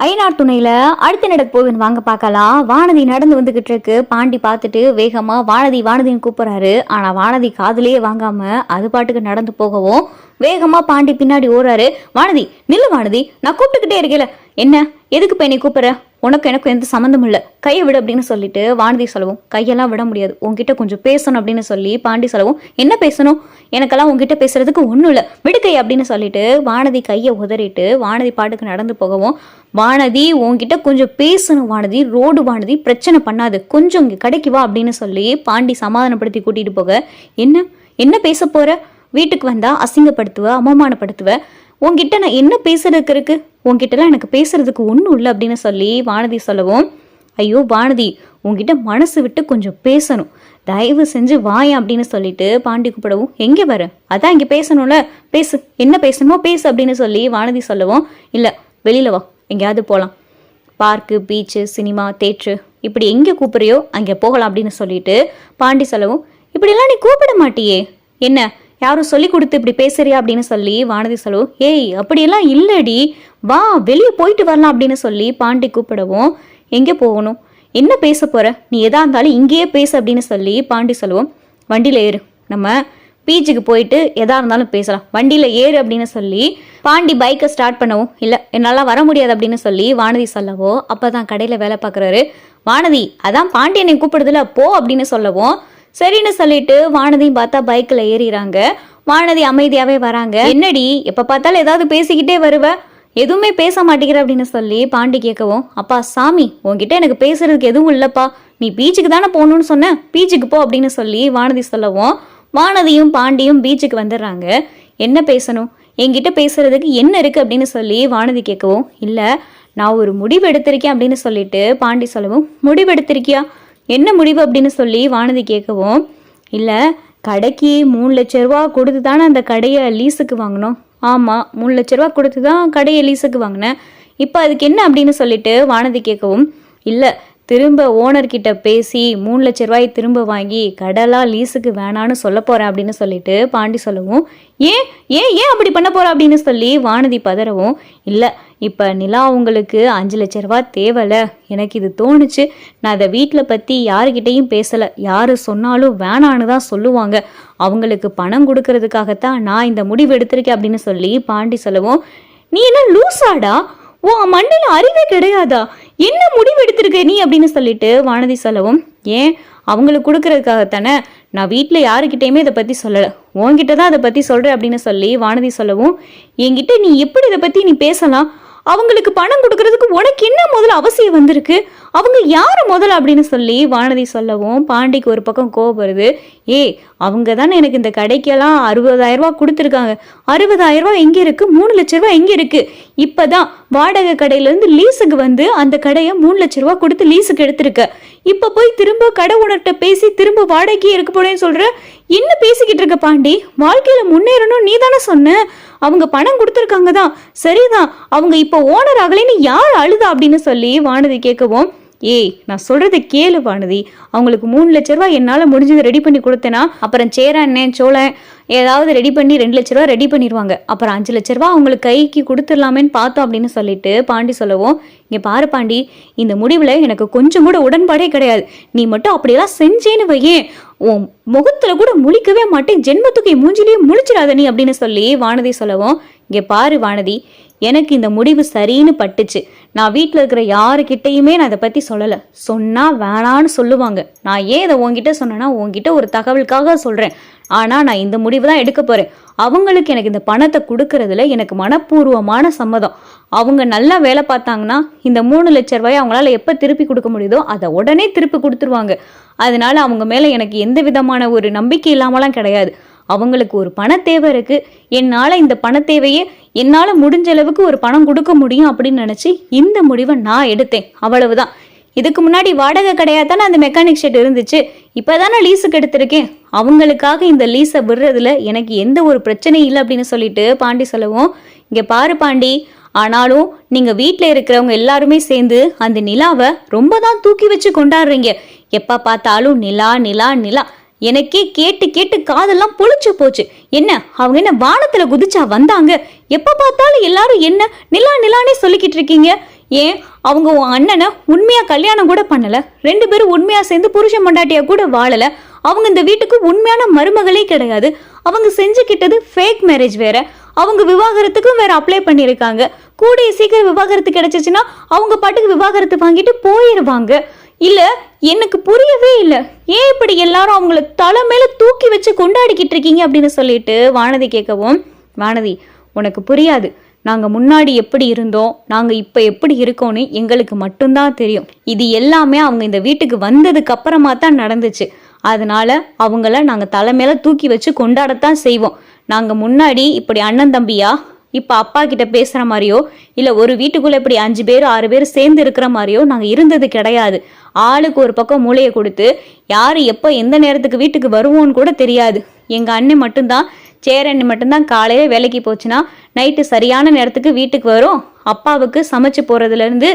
ஐநார் துணையில அடுத்து நடக்க போகுதுன்னு வாங்க பார்க்கலாம். வானதி நடந்து வந்துகிட்டு இருக்கு. பாண்டி பார்த்துட்டு வேகமா வானதி வானதின்னு கூப்பிடுறாரு. ஆனா வானதி காதுலயே வாங்காம அது பாட்டுக்கு நடந்து போகவும் வேகமா பாண்டி பின்னாடி ஓடுறாரு. வானதி நில்லு வானதி, நான் கூப்பிட்டுக்கிட்டே இருக்கல, என்ன எதுக்கு போய் நீ கூப்பிடுற, உனக்கு எனக்கு எந்த சம்மந்தம் இல்லை, கையை விடு அப்படின்னு சொல்லிட்டு வானதி சொல்லவும், கையெல்லாம் விட முடியாது, உன்கிட்ட கொஞ்சம் பேசணும் அப்படின்னு சொல்லி பாண்டி சொல்லவும், என்ன பேசணும், எனக்கெல்லாம் உங்ககிட்ட பேசுறதுக்கு ஒன்றும் இல்லை, விடுக்கை அப்படின்னு சொல்லிட்டு வானதி கையை உதறிட்டு வானதி பாட்டுக்கு நடந்து போகவும், வானதி உன்கிட்ட கொஞ்சம் பேசணும் வானதி, ரோடு வானதி, பிரச்சனை பண்ணாது, கொஞ்சம் இங்கே கடைக்கு வா அப்படின்னு சொல்லி பாண்டி சமாதானப்படுத்தி கூட்டிட்டு போக, என்ன என்ன பேச போற, வீட்டுக்கு வந்தா அசிங்கப்படுத்துவ, அவமானப்படுத்துவ, உன்கிட்ட நான் என்ன பேசுறதுக்கு இருக்கு, உன்கிட்டலாம் எனக்கு பேசுறதுக்கு ஒன்றும் இல்லை அப்படின்னு சொல்லி வானதி சொல்லவும், ஐயோ வானதி உன்கிட்ட மனசு விட்டு கொஞ்சம் பேசணும், தயவு செஞ்சு வாயேன் அப்படின்னு சொல்லிட்டு பாண்டி கூப்பிடவும், எங்கே வர, அதான் இங்கே பேசணும்ல, பேசு, என்ன பேசணுமோ பேசு அப்படின்னு சொல்லி வானதி சொல்லவும், இல்லை வெளியில வா, எங்கேயாவது போகலாம், பார்க்கு, பீச்சு, சினிமா, தேட்ரு, இப்படி எங்கே கூப்பிட்றியோ அங்கே போகலாம் அப்படின்னு சொல்லிட்டு பாண்டி சொல்லவும், இப்படிலாம் நீ கூப்பிட மாட்டியே, என்ன யாரும் சொல்லி கொடுத்து இப்படி பேசுறியா அப்படின்னு சொல்லி வானதி சொல்லவும், ஏய் அப்படியெல்லாம் இல்லடி, வா வெளியே போயிட்டு வரலாம் அப்படின்னு சொல்லி பாண்டி கூப்பிடவும், எங்கே போகணும், என்ன பேச போற, நீ எதா இருந்தாலும் இங்கேயே பேசு அப்படின்னு சொல்லி பாண்டி சொல்லுவோம், வண்டியில் ஏறு, நம்ம பீச்சுக்கு போயிட்டு எதா இருந்தாலும் பேசலாம், வண்டியில் ஏறு அப்படின்னு சொல்லி பாண்டி பைக்கை ஸ்டார்ட் பண்ணவும், இல்லை என்னால் வர முடியாது அப்படின்னு சொல்லி வானதி சொல்லவோ, அப்போ தான் கடையில் வேலை பார்க்குறாரு, வானதி அதான் பாண்டி என்னை கூப்பிடுதுல போ அப்படின்னு சொல்லவும், சரின்னு சொல்லிட்டு வானதியும் பார்த்தா பைக்கில் ஏறிறாங்க. வானதி அமைதியாகவே வராங்க. என்னடி எப்போ பார்த்தாலும் ஏதாவது பேசிக்கிட்டே வருவ, எதுவுமே பேச மாட்டேங்கிற அப்படின்னு சொல்லி பாண்டி கேட்கவும், அப்பா சாமி உன்கிட்ட எனக்கு பேசுறதுக்கு எதுவும் இல்லைப்பா, நீ பீச்சுக்கு தானே போகணும்னு சொன்ன, பீச்சுக்கு போ அப்படின்னு சொல்லி வானதி சொல்லவும், வானதியும் பாண்டியும் பீச்சுக்கு வந்துடுறாங்க. என்ன பேசணும், என்கிட்ட பேசுறதுக்கு என்ன இருக்கு அப்படின்னு சொல்லி வானதி கேட்கவும், இல்லை நான் ஒரு முடிவு எடுத்திருக்கேன் அப்படின்னு சொல்லிட்டு பாண்டி சொல்லவும், முடிவு எடுத்திருக்கியா, என்ன முடிவு அப்படின்னு சொல்லி வானதி கேட்கவும், இல்லை கடைக்கு 3 லட்ச ரூபா கொடுத்து தானே அந்த கடையை லீஸுக்கு வாங்கினோம், ஆமாம் 3 லட்ச ரூபா கொடுத்து தான் கடையை லீஸுக்கு வாங்கினேன், இப்போ அதுக்கு என்ன அப்படின்னு சொல்லிட்டு வானதி கேட்கவும், இல்லை திரும்ப ஓனர்கிட்ட பேசி 3 லட்ச ரூபாய் திரும்ப வாங்கி கடைலாம் லீஸுக்கு வேணான்னு சொல்ல போகிறேன் அப்படின்னு சொல்லிட்டு பாண்டி சொல்லவும், ஏன் ஏன் ஏன் அப்படி பண்ண போகிற அப்படின்னு சொல்லி வானதி பதறவும், இல்லை இப்போ நிலா உங்களுக்கு 5 லட்ச ரூபா தேவையில்ல, எனக்கு இது தோணுச்சு, நான் அதை வீட்டில் பற்றி யாருக்கிட்டையும் பேசலை, யார் சொன்னாலும் வேணான்னு தான் சொல்லுவாங்க, அவங்களுக்கு பணம் கொடுக்கறதுக்காகத்தான் நான் இந்த முடிவு எடுத்திருக்கேன் அப்படின்னு சொல்லி பாண்டி சொல்லவும், நீ என்ன லூசாடா, ஓ மண்ணில் அறிவே கிடையாதா, என்ன முடிவு எடுத்திருக்க நீ அப்படின்னு சொல்லிட்டு வானதி சொல்லவும், ஏன் அவங்களுக்கு கொடுக்கறதுக்காகத்தானே, நான் வீட்டில் யாருக்கிட்டையுமே இதை பற்றி சொல்லலை, உன்கிட்ட தான் அதை பற்றி சொல்கிறேன் அப்படின்னு சொல்லி வானதி சொல்லவும், என்கிட்ட நீ எப்படி இதை பற்றி நீ பேசலாம், அவங்களுக்கு பணம் கொடுக்கறதுக்கு உனக்கு என்ன முதல்ல அவசியம் வந்திருக்கு, அவங்க யார் முதல்ல அப்படின்னு சொல்லி வானதி சொல்லவும், பாண்டிக்கு ஒரு பக்கம் கோபம் வருது, அவங்க தானே எனக்கு இந்த கடைக்கெல்லாம் 60,000 ரூபா கொடுத்துருக்காங்க, 60,000 ரூபா எங்கே இருக்குது, 3 லட்ச ரூபா எங்கே இருக்குது, இப்போ தான் வாடகை கடையிலேருந்து லீஸுக்கு வந்து அந்த கடையை 3 லட்ச ரூபா கொடுத்து லீஸுக்கு எடுத்திருக்க, இப்போ போய் திரும்ப கடை உணர்கிட்ட பேசி திரும்ப வாடகைக்கு இருக்க போறேன்னு சொல்கிற, என்ன பேசிக்கிட்டு இருக்க பாண்டி, வாழ்க்கையில் முன்னேறணும் நீ தானே சொன்ன, அவங்க பணம் கொடுத்துருக்காங்க தான் சரிதான், அவங்க இப்போ ஓனர் ஆகலைன்னு யார் அழுதா அப்படின்னு சொல்லி வானதி கேட்கவும், நான் சொல்றதை கேளு வானதி, அவங்களுக்கு 3 லட்ச ரூபா என்னால் முடிஞ்சதை ரெடி பண்ணி கொடுத்தேன்னா அப்புறம் சேராண்ணே சோழன் ஏதாவது ரெடி பண்ணி 2 லட்ச ரூபா ரெடி பண்ணிடுவாங்க, அப்புறம் 5 லட்ச ரூபா அவங்களுக்கு கைக்கு கொடுத்துடலாமேன்னு பார்த்தோம் அப்படின்னு சொல்லிட்டு பாண்டி சொல்லவும், இங்கே பாரு பாண்டி, இந்த முடிவில் எனக்கு கொஞ்சம் கூட உடன்பாடே கிடையாது, நீ மட்டும் அப்படியெல்லாம் செஞ்சேன்னு வையே, உன் முகத்தில் கூட முழிக்கவே மாட்டேன், ஜென்மத்துக்கு மூஞ்சிலேயே முழிச்சிடாத நீ அப்படின்னு சொல்லி வானதி சொல்லவும், இங்கே பாரு வானதி, எனக்கு இந்த முடிவு சரின்னு பட்டுச்சு, நான் வீட்டில் இருக்கிற யாருக்கிட்டையுமே நான் அதை பற்றி சொல்லலை, சொன்னால் வேணான்னு சொல்லுவாங்க, நான் ஏன் இதை உங்ககிட்ட சொன்னேன்னா உங்ககிட்ட ஒரு தகவலுக்காக சொல்கிறேன், ஆனால் நான் இந்த முடிவு தான் எடுக்க போகிறேன், அவங்களுக்கு எனக்கு இந்த பணத்தை கொடுக்கறதுல எனக்கு மனப்பூர்வமான சம்மதம், அவங்க நல்லா வேலை பார்த்தாங்கன்னா இந்த 3 லட்ச ரூபாயை அவங்களால எப்போ திருப்பி கொடுக்க முடியுதோ அதை உடனே திருப்பி கொடுத்துருவாங்க, அதனால அவங்க மேலே எனக்கு எந்த விதமான ஒரு நம்பிக்கை இல்லாமலாம் கிடையாது, அவங்களுக்கு ஒரு பண தேவை இருக்குது, என்னால் இந்த பண தேவையே என்னால் முடிஞ்ச அளவுக்கு ஒரு பணம் கொடுக்க முடியும் அப்படின்னு நினச்சி இந்த முடிவை நான் எடுத்தேன், அவ்வளவுதான், இதுக்கு முன்னாடி வாடகை கிடையாது தானே அந்த மெக்கானிக் ஷெட் இருந்துச்சு, இப்போ தானே லீஸுக்கு எடுத்திருக்கேன், அவங்களுக்காக இந்த லீஸை விடுறதுல எனக்கு எந்த ஒரு பிரச்சனையும் இல்லை அப்படின்னு சொல்லிட்டு பாண்டி சொல்லவும், இங்கே பாரு பாண்டி, ஆனாலும் நீங்கள் வீட்டில் இருக்கிறவங்க எல்லாருமே சேர்ந்து அந்த நிலாவை ரொம்ப தான் தூக்கி வச்சு கொண்டாடுறீங்க, எப்போ பார்த்தாலும் நிலா நிலா நிலா, எனக்கே கேட்டு கேட்டு காதெல்லாம் புளிச்சு போச்சு, என்ன அவங்க என்ன வானத்துல குதிச்சா வந்தாங்க, எப்ப பார்த்தாலும் எல்லாரும் என்ன நிலா நிலானே சொல்லிக்கிட்டு இருக்கீங்க, ஏன் அவங்க உன் அண்ணனை உண்மையா கல்யாணம் கூட பண்ணல, 2 பேரும் உண்மையா சேர்ந்து புருஷன் பொண்டாட்டியா கூட வாழல, அவங்க இந்த வீட்டுக்கு உண்மையான மருமகளே கிடையாது, அவங்க செஞ்சுக்கிட்டது ஃபேக் மேரேஜ் வேற, அவங்க விவாகரத்துக்கும் வேற அப்ளை பண்ணியிருக்காங்க, கூடிய சீக்கிரம் விவாகரத்து கிடைச்சிச்சுன்னா அவங்க பாட்டுக்கு விவாகரத்து வாங்கிட்டு போயிடுவாங்க. இல்ல எனக்கு புரியவே இல்லை, ஏன் இப்படி எல்லாரும் அவங்கள தலை மேல தூக்கி வச்சு கொண்டாடிக்கிட்டு இருக்கீங்க அப்படின்னு சொல்லிட்டு வானதி கேட்கவும், வானதி உனக்கு புரியாது, நாங்கள் முன்னாடி எப்படி இருந்தோம், நாங்கள் இப்போ எப்படி இருக்கோன்னு எங்களுக்கு மட்டும்தான் தெரியும். இது எல்லாமே அவங்க இந்த வீட்டுக்கு வந்ததுக்கு அப்புறமா தான் நடந்துச்சு. அதனால அவங்கள நாங்கள் தலை மேல தூக்கி வச்சு கொண்டாடத்தான் செய்வோம். நாங்கள் முன்னாடி இப்படி அண்ணன் தம்பியா இப்போ அப்பா கிட்ட பேசுகிற மாதிரியோ இல்லை ஒரு வீட்டுக்குள்ளே இப்படி 5 பேர் 6 பேர் சேர்ந்து இருக்கிற மாதிரியோ நாங்கள் இருந்தது கிடையாது. ஆளுக்கு ஒரு பக்கம் மூளையை கொடுத்து யார் எப்போ எந்த நேரத்துக்கு வீட்டுக்கு வருவோன்னு கூட தெரியாது. எங்கள் அண்ணன் மட்டும்தான், சேரண்ணி மட்டும்தான் காலையில் வேலைக்கு போச்சுன்னா நைட்டு சரியான நேரத்துக்கு வீட்டுக்கு வரும். அப்பாவுக்கு சமைச்சு போகிறதுலேருந்து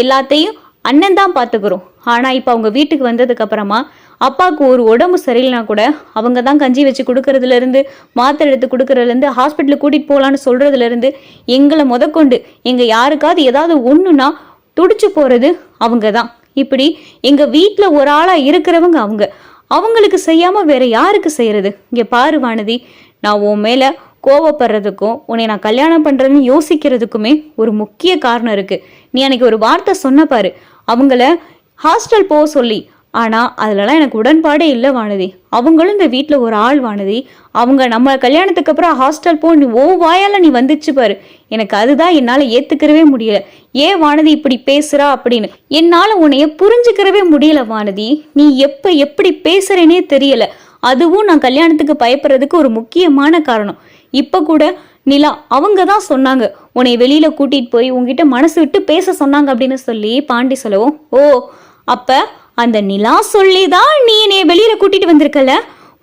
எல்லாத்தையும் அண்ணன் தான் பார்த்துக்கிறோம். ஆனால் இப்போ அவங்க வீட்டுக்கு வந்ததுக்கு அப்புறமா அப்பாவுக்கு ஒரு உடம்பு சரியில்லைனா கூட அவங்க தான் கஞ்சி வச்சு கொடுக்கறதுலேருந்து, மாத்திரை எடுத்து கொடுக்கறதுலேருந்து, ஹாஸ்பிட்டலுக்கு கூட்டிகிட்டு போகலான்னு சொல்கிறதுலேருந்து, எங்களை முதற்கொண்டு எங்கள் யாருக்காவது ஏதாவது ஒன்றுனா துடிச்சு போகிறது அவங்க தான். இப்படி எங்கள் வீட்டில் ஒரு ஆளாக இருக்கிறவங்க அவங்களுக்கு செய்யாமல் வேற யாருக்கு செய்கிறது? இங்கே பாரு வானதி, நான் உன் மேலே கோவப்படுறதுக்கும் உன்னை நான் கல்யாணம் பண்ணுறதுன்னு யோசிக்கிறதுக்குமே ஒரு முக்கிய காரணம் இருக்குது. நீ அன்னைக்கு ஒரு வார்த்தை சொன்ன பாரு, அவங்கள ஹாஸ்டல் போக சொல்லி. ஆனால் அதிலலாம் எனக்கு உடன்பாடே இல்லை வானதி. அவங்களும் இந்த வீட்டில் ஒரு ஆள் வானதி. அவங்க நம்ம கல்யாணத்துக்கு அப்புறம் ஹாஸ்டல் போ, நீ வாயால் நீ வந்துச்சு பாரு, எனக்கு அதுதான் என்னால் ஏற்றுக்கிறவே முடியல. ஏன் வானதி இப்படி பேசுகிறா அப்படின்னு என்னால் உன்னைய புரிஞ்சுக்கிறவே முடியல வானதி. நீ எப்போ எப்படி பேசுகிறேனே தெரியல. அதுவும் நான் கல்யாணத்துக்கு பயப்படுறதுக்கு ஒரு முக்கியமான காரணம். இப்போ கூட நிலா அவங்க தான் சொன்னாங்க, உன்னை வெளியில் கூட்டிகிட்டு போய் உங்ககிட்ட மனசு விட்டு பேச சொன்னாங்க அப்படின்னு சொல்லி பாண்டி சொல்லவும், ஓ அப்போ அந்த நிலா சொல்லி தான் நீ என்னைய வெளியில கூட்டிட்டு வந்திருக்கல,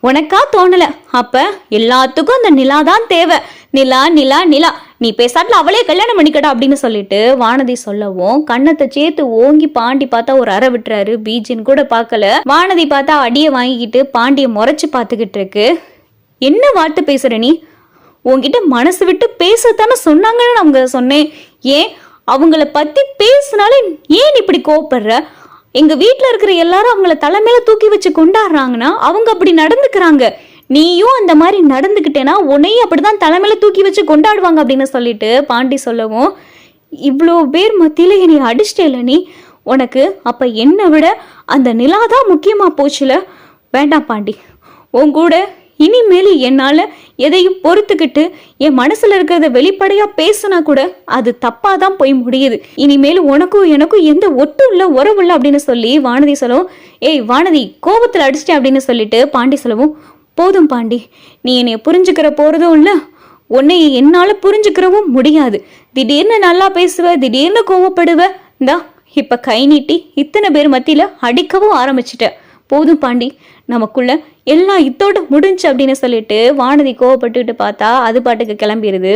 உனக்கா தோணல? அப்ப எல்லாத்துக்கும் அந்த நிலா தான் தேவை. நிலா நிலா நிலா, நீ பேசாட்டில் அவளே கல்யாணம் பண்ணிக்கடா அப்படின்னு சொல்லிட்டு வானதி சொல்லவும், கண்ணத்தை சேர்த்து ஓங்கி பாண்டி பார்த்தா ஒரு அறை விட்டுறாரு. பீஜின்னு கூட பார்க்கல. வானதி பார்த்தா அடியை வாங்கிக்கிட்டு பாண்டியை முறைச்சு பார்த்துக்கிட்டு இருக்கு. என்ன வார்த்தை பேசுற நீ? உன்கிட்ட மனசு விட்டு பேசத்தானே சொன்னாங்கன்னு அவங்க சொன்னேன். ஏன் அவங்கள பத்தி பேசினாலே ஏன் இப்படி கோவப்படுற? எங்க வீட்டுல இருக்கிற எல்லாரும் அவங்கள தலைமையில தூக்கி வச்சு கொண்டாடுறாங்கன்னா அவங்க அப்படி நடந்துக்கிறாங்க. நீயும் அந்த மாதிரி நடந்துக்கிட்டேன்னா உன்னையும் அப்படிதான் தலைமையில தூக்கி வச்சு கொண்டாடுவாங்க அப்படின்னு சொல்லிட்டு பாண்டி சொல்லவும், இவ்வளோ பேர் மத்தியில என்னை அடிச்சிட்டேல நீ, உனக்கு அப்ப என்னை விட அந்த நிலாதான் முக்கியமா போச்சுல. வேண்டாம் பாண்டி, உன் கூட இனிமேல் என்னால் எதையும் பொறுத்துக்கிட்டு என் மனசில் இருக்கிறத வெளிப்படையாக பேசினா கூட அது தப்பாக தான் போய் முடியுது. இனிமேல் உனக்கும் எனக்கும் எந்த ஒட்டும் இல்லை, உறவு இல்லை அப்படின்னு சொல்லி வானதி சொல்லவும், ஏய் வானதி கோபத்தில் அடிச்சிட்டேன் அப்படின்னு சொல்லிட்டு பாண்டி சொல்லவும், போதும் பாண்டி, நீ என்னை புரிஞ்சுக்கிற போகிறதும் இல்லை, உன்னை என்னால் புரிஞ்சுக்கிறவும் முடியாது. திடீர்னு நல்லா பேசுவ, திடீர்னு கோவப்படுவ, இந்தா இப்போ கை நீட்டி இத்தனை பேர் மத்தியில் அடிக்கவும் ஆரம்பிச்சிட்ட. போதும் பாண்டி, நமக்குள்ள எல்லாம் இதோட முடிஞ்சு அப்படின்னு சொல்லிட்டு வானதி கோவப்பட்டுக்கிட்டு பார்த்தா அது பாட்டுக்கு கிளம்பிடுது.